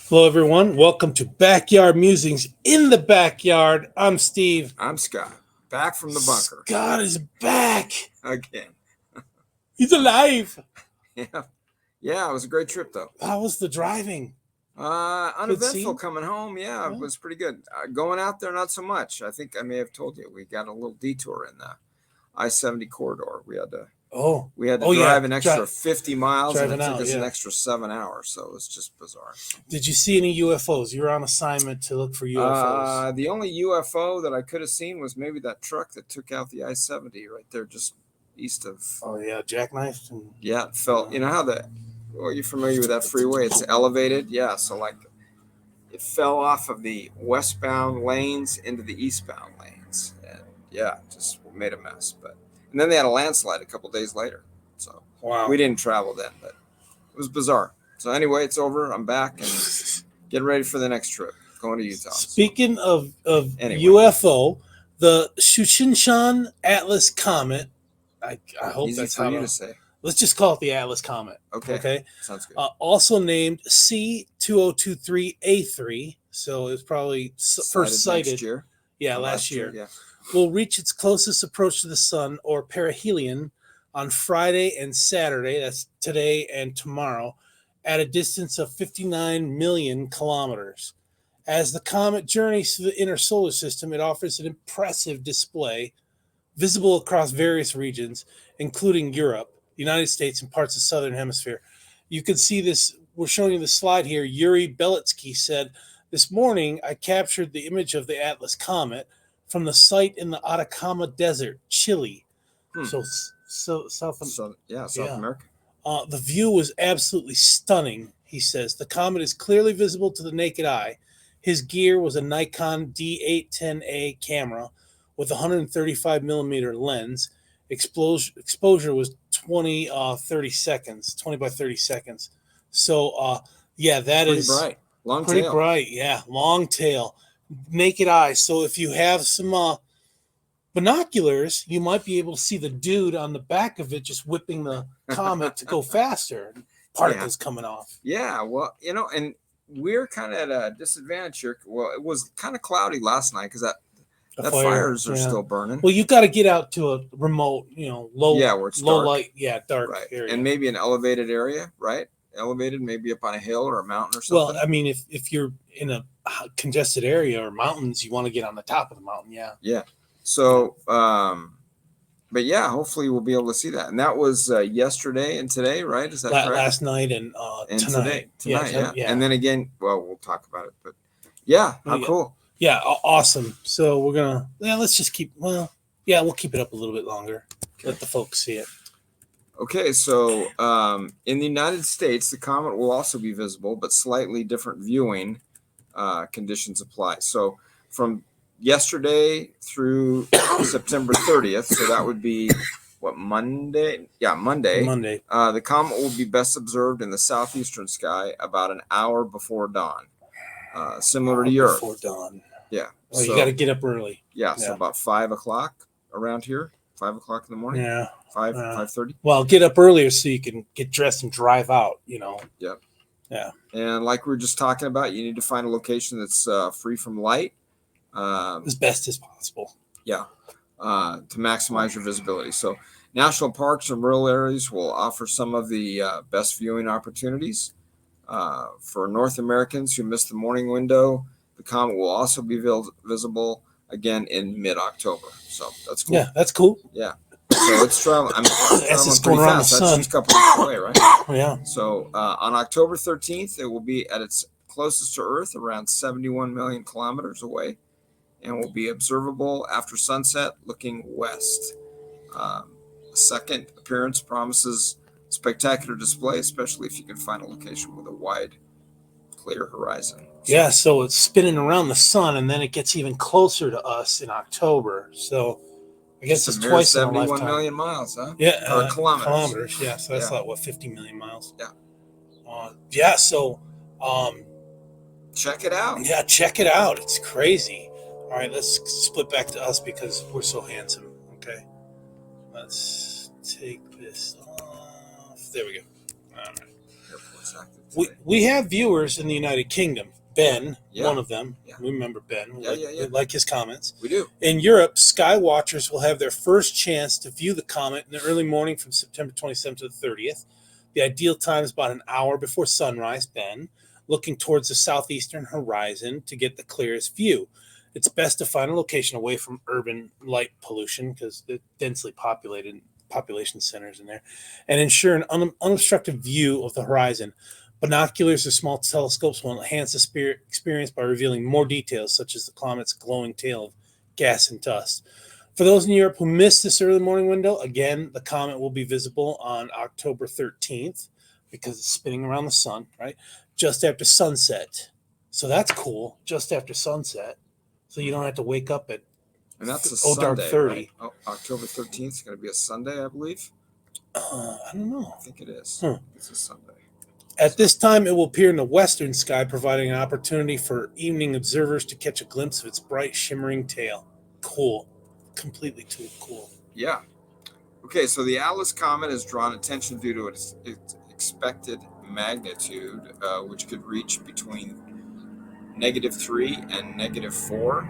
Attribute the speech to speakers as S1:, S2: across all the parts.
S1: Hello, everyone. Welcome to Backyard Musings in the Backyard. I'm Steve.
S2: I'm Scott, back from the bunker
S1: Scott is back.
S2: again.
S1: He's alive.
S2: Yeah, yeah, it was a great trip though.
S1: How was the driving?
S2: Uneventful
S1: scene?
S2: coming home. Yeah, it was pretty good. Going out there, not so much. I think I may have told you we got a little detour in the I-70 corridor. We had to drive an extra 50 miles, and it took us an extra 7 hours. So it was just bizarre.
S1: Did you see any UFOs? You were on assignment to look for UFOs.
S2: The only UFO that I could have seen was maybe that truck that took out the I-70 right there, just east of.
S1: Oh yeah, jackknifed.
S2: Yeah, it felt. You know how you're familiar with that freeway? It's elevated. Yeah, so like it fell off of the westbound lanes into the eastbound lanes, and yeah, just made a mess. And then they had a landslide a couple days later, so we didn't travel then, but it was bizarre. So anyway, it's over. I'm back and getting ready for the next trip, going to Utah.
S1: Speaking of UFO, the Shuchinshan Atlas Comet. I hope
S2: easy
S1: that's
S2: for
S1: how
S2: you to say.
S1: Let's just call it the Atlas Comet.
S2: Okay. Sounds good.
S1: Also named C2023A3, so it's probably first sighted
S2: last year.
S1: Yeah, last year.
S2: Yeah.
S1: Will reach its closest approach to the sun, or perihelion, on Friday and Saturday. That's today and tomorrow, at a distance of 59 million kilometers. As the comet journeys through the inner solar system, it offers an impressive display, visible across various regions, including Europe, the United States, and parts of the Southern Hemisphere. You can see this. We're showing you the slide here. Yuri Beletsky said, "This morning, I captured the image of the Atlas Comet from the site in the Atacama Desert, Chile." So South
S2: America.
S1: The view was absolutely stunning, he says. The comet is clearly visible to the naked eye. His gear was a Nikon D810A camera with a 135 millimeter lens. Exposure was 20 by 30 seconds. So, that is
S2: bright. Long
S1: pretty
S2: tail.
S1: bright. Yeah, long tail, naked eye. So if you have some binoculars, you might be able to see the dude on the back of it just whipping the comet to go faster. Particles coming off.
S2: Yeah, well, and we're kind of at a disadvantage here. Well, it was kind of cloudy last night because that fires are still burning.
S1: Well, you got to get out to a remote, low,
S2: where it's
S1: low
S2: dark.
S1: light, dark area,
S2: and maybe an elevated area, right? Elevated, maybe up on a hill or a mountain or something.
S1: Well, I mean, if you're in a congested area or mountains, you want to get on the top of the mountain.
S2: Yeah. So, but yeah, hopefully we'll be able to see that. And that was yesterday and today, right? Is that correct?
S1: Last night and tonight.
S2: Yeah. And then again, well, we'll talk about it, but yeah, how cool.
S1: Yeah, awesome. So we're gonna let's just keep. We'll keep it up a little bit longer. Okay. Let the folks see it.
S2: Okay, so in the United States, the comet will also be visible, but slightly different viewing conditions apply. So from yesterday through September 30th, so that would be Monday? Yeah, Monday. The comet will be best observed in the southeastern sky about an hour before dawn, similar to Europe.
S1: Before dawn.
S2: Yeah.
S1: Well, you got to get up early.
S2: Yeah, so about 5 o'clock around here. 5 o'clock in the morning.
S1: Yeah.
S2: 5:30.
S1: Well, get up earlier so you can get dressed and drive out.
S2: Yep.
S1: Yeah.
S2: And like we were just talking about, you need to find a location that's free from light,
S1: as best as possible.
S2: Yeah. To maximize your visibility. So, national parks and rural areas will offer some of the best viewing opportunities. For North Americans who missed the morning window, the comet will also be visible again in mid-October. So that's cool.
S1: Yeah, that's cool.
S2: Yeah. So it's traveling.
S1: It's going around the sun.
S2: That's just a couple weeks away, right?
S1: Yeah.
S2: So on October 13th, it will be at its closest to Earth, around 71 million kilometers away, and will be observable after sunset, looking west. The second appearance promises spectacular display, especially if you can find a location with a wide, clear horizon.
S1: Yeah, so it's spinning around the sun, and then it gets even closer to us in October. So I guess it's twice in a lifetime.
S2: 71 million miles, huh?
S1: Yeah,
S2: or kilometers.
S1: Kilometers, yeah. So that's 50 million miles.
S2: Yeah.
S1: So
S2: check it out.
S1: Yeah, check it out. It's crazy. All right, let's split back to us because we're so handsome. Okay. Let's take this off. There we go. All right.
S2: today.
S1: We have viewers in the United Kingdom. Ben,
S2: Yeah.
S1: one of them.
S2: Yeah.
S1: We remember Ben.
S2: Yeah,
S1: We like his comments.
S2: We do.
S1: In Europe, sky watchers will have their first chance to view the comet in the early morning from September 27th to the 30th. The ideal time is about an hour before sunrise, Ben, looking towards the southeastern horizon to get the clearest view. It's best to find a location away from urban light pollution because the densely populated population centers in there, and ensure an unobstructed view of the horizon. Binoculars or small telescopes will enhance the experience by revealing more details, such as the comet's glowing tail of gas and dust. For those in Europe who missed this early morning window, again, the comet will be visible on October 13th because it's spinning around the sun, right? Just after sunset. So that's cool, just after sunset. So you don't have to wake up at
S2: And that's a
S1: dark
S2: Sunday,
S1: 30.
S2: right? Oh, October 13th is going to be a Sunday, I believe.
S1: I don't know.
S2: I think it is. It's a Sunday.
S1: At this time, it will appear in the western sky, providing an opportunity for evening observers to catch a glimpse of its bright, shimmering tail. Cool. Completely cool.
S2: Yeah. Okay, so the Atlas Comet has drawn attention due to its expected magnitude, which could reach between -3 and -4.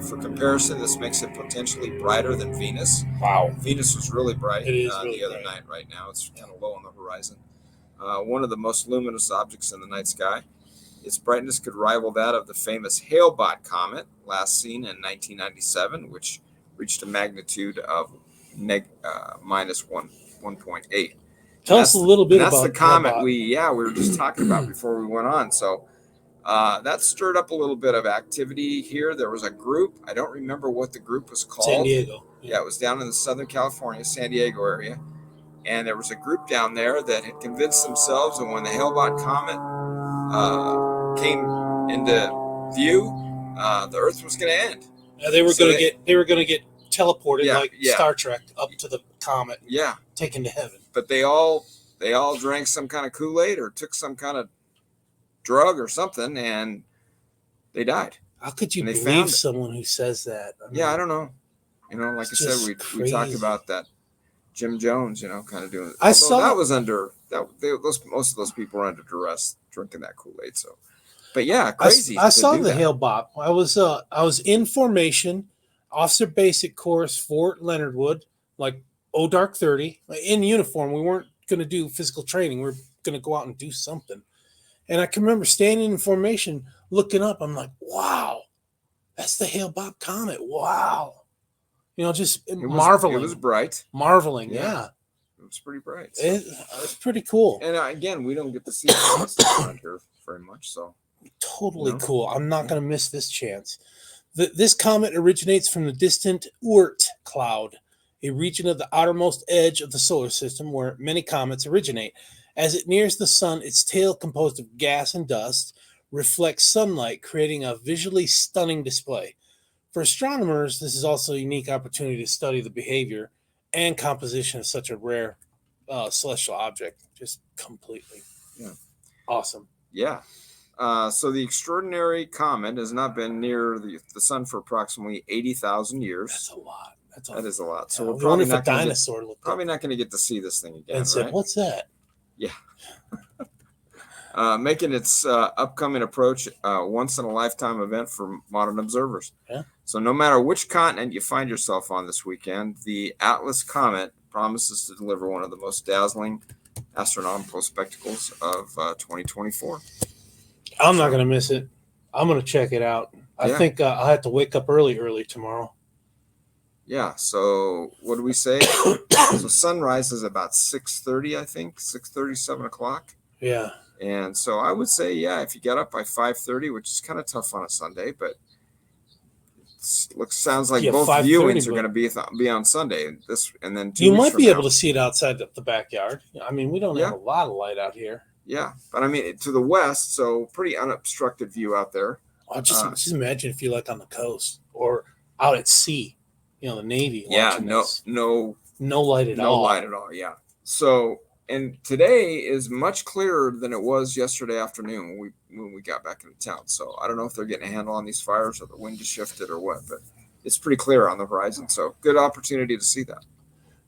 S2: For comparison, this makes it potentially brighter than Venus.
S1: Wow.
S2: Venus was really bright
S1: It is really
S2: the other
S1: bright.
S2: night. Right now, it's kind of low on the horizon. One of the most luminous objects in the night sky. Its brightness could rival that of the famous Hale-Bopp comet, last seen in 1997, which reached a magnitude of -1.8.
S1: Tell us a little bit about
S2: that's the comet
S1: Hale-Bopp.
S2: we were just talking about before we went on. So that stirred up a little bit of activity here. There was a group. I don't remember what the group was called.
S1: San Diego.
S2: Yeah, it was down in the Southern California, San Diego area. And there was a group down there that had convinced themselves that when the Hale-Bopp comet came into view, the Earth was going to end.
S1: They were going to get teleported like Star Trek up to the comet.
S2: Yeah,
S1: taken to heaven.
S2: But they all drank some kind of Kool-Aid or took some kind of drug or something, and they died.
S1: How could you believe someone who says that?
S2: I mean, I don't know. Like I said, we talked about that. Jim Jones, kind of doing it. Most of those people were under duress drinking that Kool-Aid. So, but yeah, crazy.
S1: I saw the Hale-Bopp. I was in formation, officer basic course, Fort Leonard Wood, like dark 30, in uniform. We weren't going to do physical training. We were going to go out and do something. And I can remember standing in formation, looking up. I'm like, wow, that's the Hale-Bopp comet. Wow. Just marveling.
S2: It was bright.
S1: Marveling, yeah.
S2: It was pretty bright.
S1: So. It was pretty cool.
S2: And again, we don't get to see this around here very much. So
S1: totally cool. I'm not going to miss this chance. This comet originates from the distant Oort cloud, a region of the outermost edge of the solar system where many comets originate. As it nears the sun, its tail, composed of gas and dust, reflects sunlight, creating a visually stunning display. For astronomers, this is also a unique opportunity to study the behavior and composition of such a rare celestial object. Just completely awesome.
S2: Yeah. So the extraordinary comet has not been near the sun for approximately 80,000 years.
S1: That's a lot.
S2: That is a lot. So we're
S1: probably not going
S2: to get to see this thing again.
S1: And said, what's that?
S2: Yeah. Making its upcoming approach once in a lifetime event for modern observers.
S1: Yeah.
S2: So no matter which continent you find yourself on this weekend, the Atlas Comet promises to deliver one of the most dazzling astronomical spectacles of 2024.
S1: I'm not going to miss it. I'm going to check it out. I think I'll have to wake up early tomorrow.
S2: Yeah. So what do we say? So sunrise is about 6:30, I think, 6:30, 7 o'clock.
S1: Yeah.
S2: And so I would say, if you get up by 5:30, which is kind of tough on a Sunday, but sounds like both viewings are going to be on Sunday. And then
S1: you might be able to see it outside the backyard. I mean, we don't have a lot of light out here.
S2: Yeah, but I mean to the west, so pretty unobstructed view out there.
S1: Just imagine if you're like on the coast or out at sea, the Navy.
S2: Yeah, no
S1: light at all.
S2: No light at all. Yeah. So. And today is much clearer than it was yesterday afternoon when we got back into town. So I don't know if they're getting a handle on these fires or the wind has shifted or what, but it's pretty clear on the horizon. So good opportunity to see that.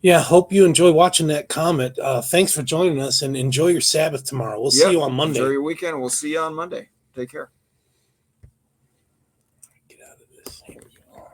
S1: Yeah, hope you enjoy watching that comet. Thanks for joining us, and enjoy your Sabbath tomorrow. We'll see you on Monday.
S2: Enjoy your weekend. We'll see you on Monday. Take care.
S1: Get out of this. Here we go.